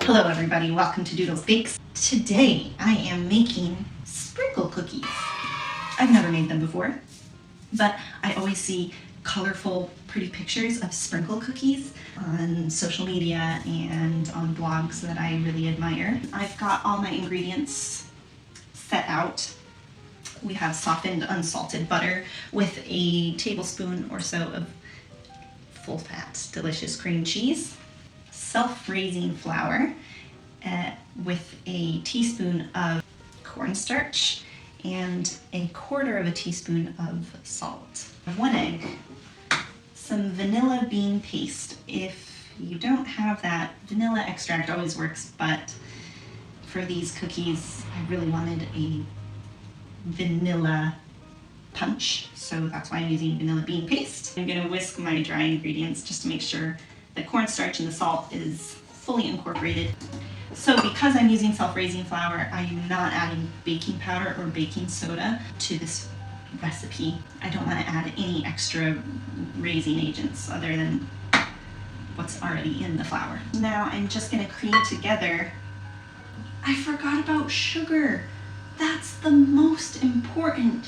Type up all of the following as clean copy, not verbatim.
Hello everybody, welcome to Doodle Bakes. Today I am making sprinkle cookies. I've never made them before, but I always see colorful, pretty pictures of sprinkle cookies on social media and on blogs that I really admire. I've got all my ingredients set out. We have softened unsalted butter with a tablespoon or so of full-fat delicious cream cheese, self-raising flour with a teaspoon of cornstarch and a quarter of a teaspoon of salt, 1 egg, some vanilla bean paste. If you don't have that, vanilla extract always works, but for these cookies I really wanted a vanilla punch, so that's why I'm using vanilla bean paste. I'm going to whisk my dry ingredients just to make sure the cornstarch and the salt is fully incorporated. So because I'm using self-raising flour, I'm not adding baking powder or baking soda to this recipe. I don't want to add any extra raising agents other than what's already in the flour. Now I'm just going to cream together. I forgot about sugar. That's the most important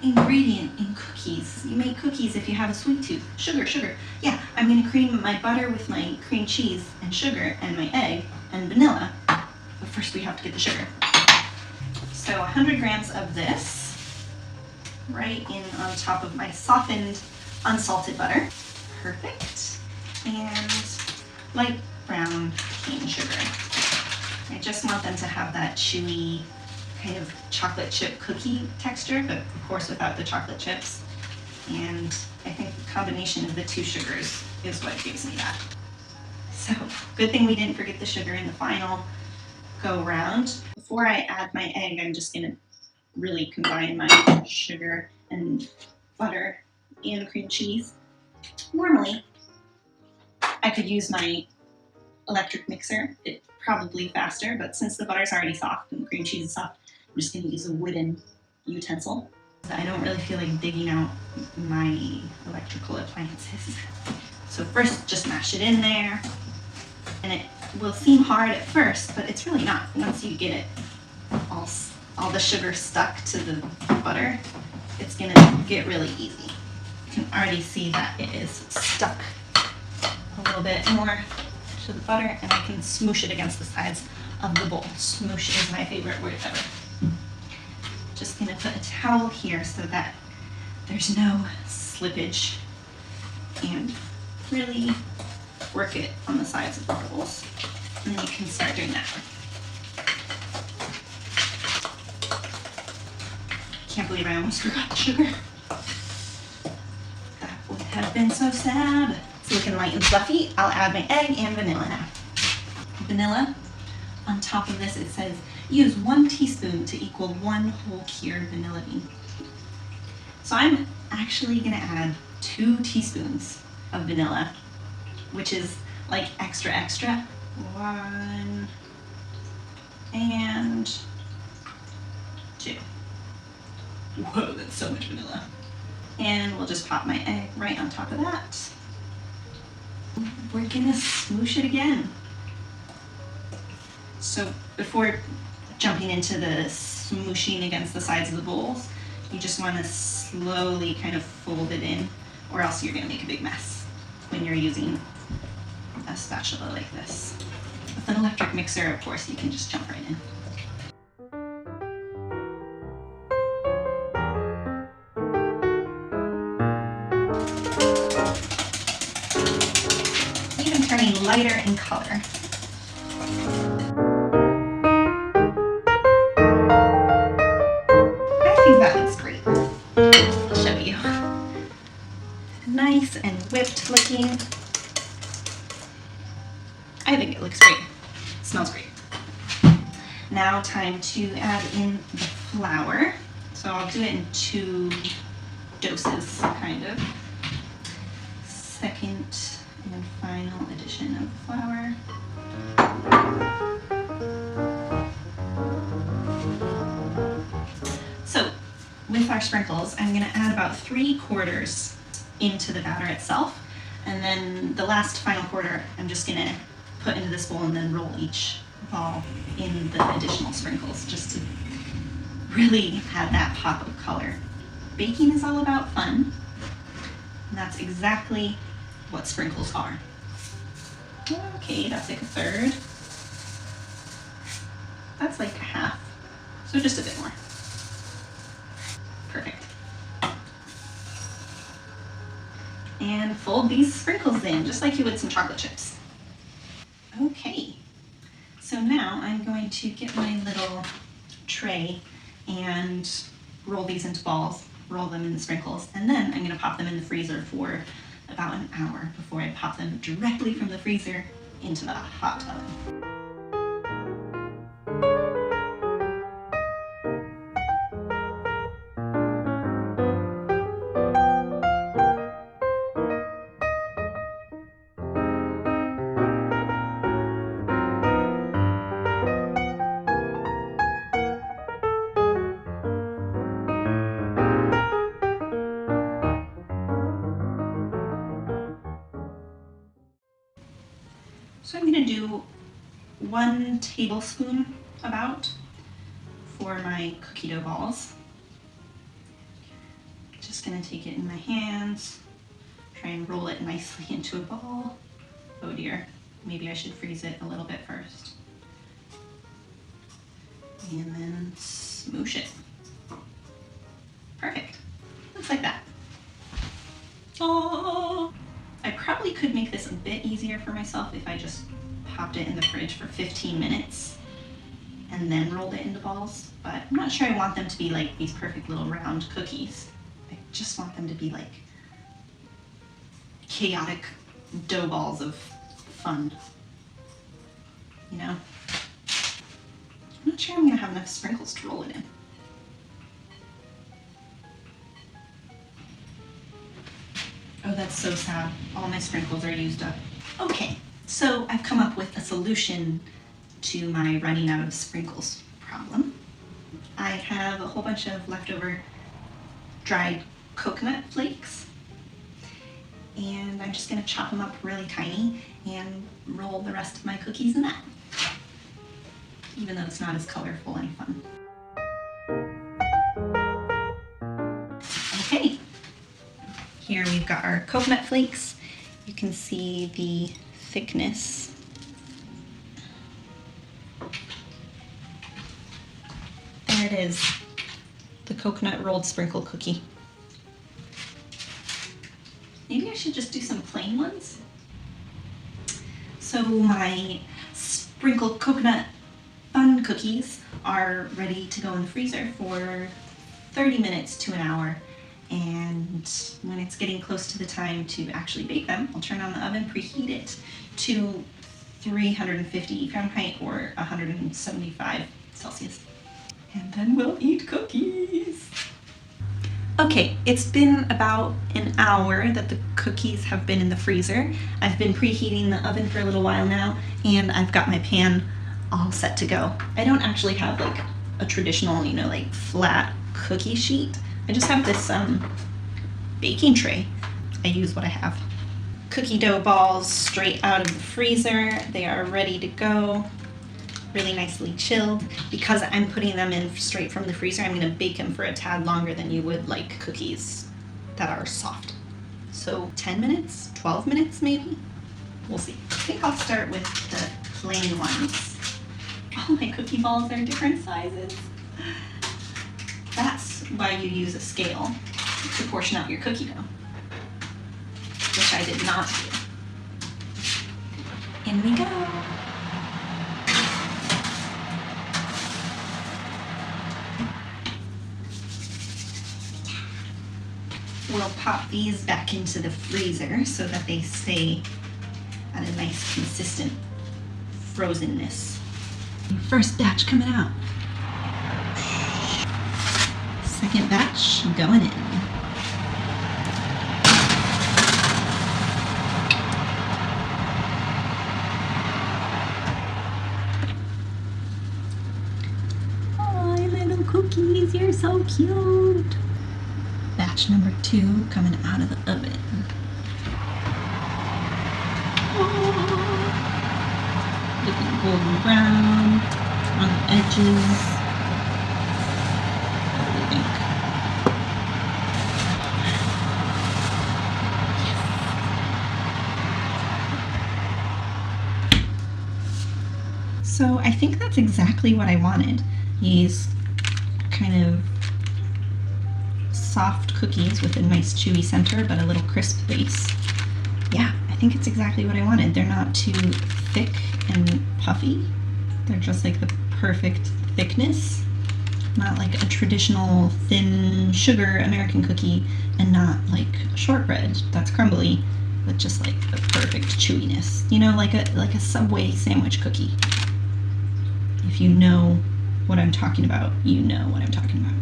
ingredient in cookies. You make cookies if you have a sweet tooth. Sugar. Yeah, I'm going to cream my butter with my cream cheese and sugar and my egg and vanilla. But first we have to get the sugar. So 100 grams of this right in on top of my softened unsalted butter. Perfect. And light brown cane sugar. I just want them to have that chewy kind of chocolate chip cookie texture, but of course without the chocolate chips. And I think the combination of the two sugars is what gives me that. So good thing we didn't forget the sugar in the final go round. Before I add my egg, I'm just gonna really combine my sugar and butter and cream cheese. Normally, I could use my electric mixer. It's probably faster, but since the butter's already soft and the cream cheese is soft, I'm just going to use a wooden utensil. I don't really feel like digging out my electrical appliances. So first, just mash it in there. And it will seem hard at first, but it's really not. Once you get it all the sugar stuck to the butter, it's going to get really easy. You can already see that it is stuck a little bit more to the butter, and I can smoosh it against the sides of the bowl. Smoosh is my favorite word ever. Just gonna put a towel here so that there's no slippage, and really work it on the sides of the bowls. And then you can start doing that. Can't believe I almost forgot the sugar. That would have been so sad. It's looking light and fluffy. I'll add my egg and vanilla now. Vanilla, on top of this it says use 1 teaspoon to equal 1 whole cured vanilla bean. So I'm actually gonna add 2 teaspoons of vanilla, which is like extra. 1 and 2. Whoa, that's so much vanilla. And we'll just pop my egg right on top of that. We're gonna smoosh it again. So before jumping into the smooshing against the sides of the bowls, you just want to slowly kind of fold it in, or else you're gonna make a big mess when you're using a spatula like this. With an electric mixer, of course, you can just jump right in. Turning lighter in color. I think that looks great. I'll show you. Nice and whipped looking. I think it looks great. It smells great. Now time to add in the flour. So I'll do it in 2 doses, kind of. Second and final addition of the flour. So with our sprinkles, I'm going to add about 3/4 into the batter itself. And then the last final quarter, I'm just gonna put into this bowl and then roll each ball in the additional sprinkles just to really have that pop of color. Baking is all about fun, and that's exactly what sprinkles are. Okay, that's like a third. That's like a half, so just a bit more. Perfect. And fold these sprinkles in, just like you would some chocolate chips. Okay, so now I'm going to get my little tray and roll these into balls, roll them in the sprinkles, and then I'm gonna pop them in the freezer for about an hour before I pop them directly from the freezer into the hot oven. So I'm going to do 1 tablespoon about for my cookie dough balls. Just going to take it in my hands, try and roll it nicely into a ball. Oh dear, maybe I should freeze it a little bit first. And then smoosh it. Perfect. Looks like that. Oh! I probably could make this a bit easier for myself if I just popped it in the fridge for 15 minutes and then rolled it into balls, but I'm not sure I want them to be like these perfect little round cookies. I just want them to be like chaotic dough balls of fun, you know? I'm not sure I'm gonna have enough sprinkles to roll it in. Oh, that's so sad. All my sprinkles are used up. Okay, so I've come up with a solution to my running out of sprinkles problem. I have a whole bunch of leftover dried coconut flakes, and I'm just gonna chop them up really tiny and roll the rest of my cookies in that, even though it's not as colorful and fun. Okay. Here we've got our coconut flakes. You can see the thickness. There it is, the coconut rolled sprinkle cookie. Maybe I should just do some plain ones. So my sprinkled coconut fun cookies are ready to go in the freezer for 30 minutes to an hour. And when it's getting close to the time to actually bake them, I'll turn on the oven, preheat it to 350 Fahrenheit or 175 Celsius. And then we'll eat cookies. Okay, it's been about an hour that the cookies have been in the freezer. I've been preheating the oven for a little while now, and I've got my pan all set to go. I don't actually have like a traditional, you know, like flat cookie sheet. I just have this baking tray. I use what I have. Cookie dough balls straight out of the freezer. They are ready to go. Really nicely chilled. Because I'm putting them in straight from the freezer, I'm gonna bake them for a tad longer than you would like cookies that are soft. So 10 minutes, 12 minutes maybe? We'll see. I think I'll start with the plain ones. All my cookie balls are different sizes. That's why you use a scale to portion out your cookie dough, which I did not do. In we go. We'll pop these back into the freezer so that they stay at a nice consistent frozenness. First batch coming out. Second batch going in. Oh, little cookies, you're so cute. Batch number 2 coming out of the oven. golden brown on the edges. What do you think? So I think that's exactly what I wanted. These kind of soft cookies with a nice chewy center but a little crisp base. Yeah, I think it's exactly what I wanted. They're not too thick and puffy. They're just like the perfect thickness. Not like a traditional thin sugar American cookie, and not like shortbread that's crumbly, but just like the perfect chewiness. You know, like a Subway sandwich cookie. If you know what I'm talking about, you know what I'm talking about.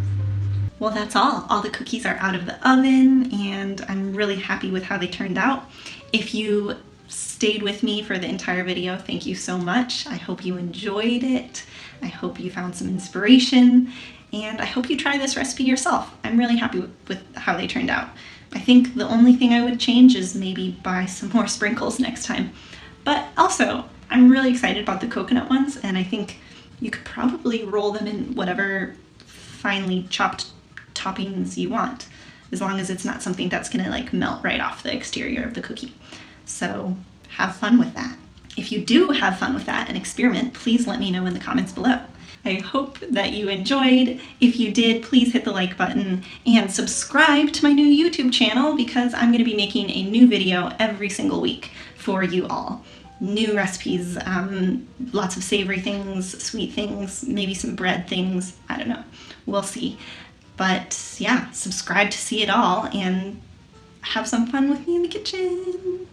Well, that's all. All the cookies are out of the oven, and I'm really happy with how they turned out. If you stayed with me for the entire video, thank you so much. I hope you enjoyed it. I hope you found some inspiration, and I hope you try this recipe yourself. I'm really happy with how they turned out. I think the only thing I would change is maybe buy some more sprinkles next time. But also, I'm really excited about the coconut ones, and I think you could probably roll them in whatever finely chopped toppings you want, as long as it's not something that's gonna like melt right off the exterior of the cookie. So have fun with that. If you do have fun with that and experiment, please let me know in the comments below. I hope that you enjoyed. If you did, please hit the like button and subscribe to my new YouTube channel, because I'm gonna be making a new video every single week for you all. New recipes, lots of savory things, sweet things, maybe some bread things, I don't know, we'll see. But yeah, subscribe to see it all and have some fun with me in the kitchen.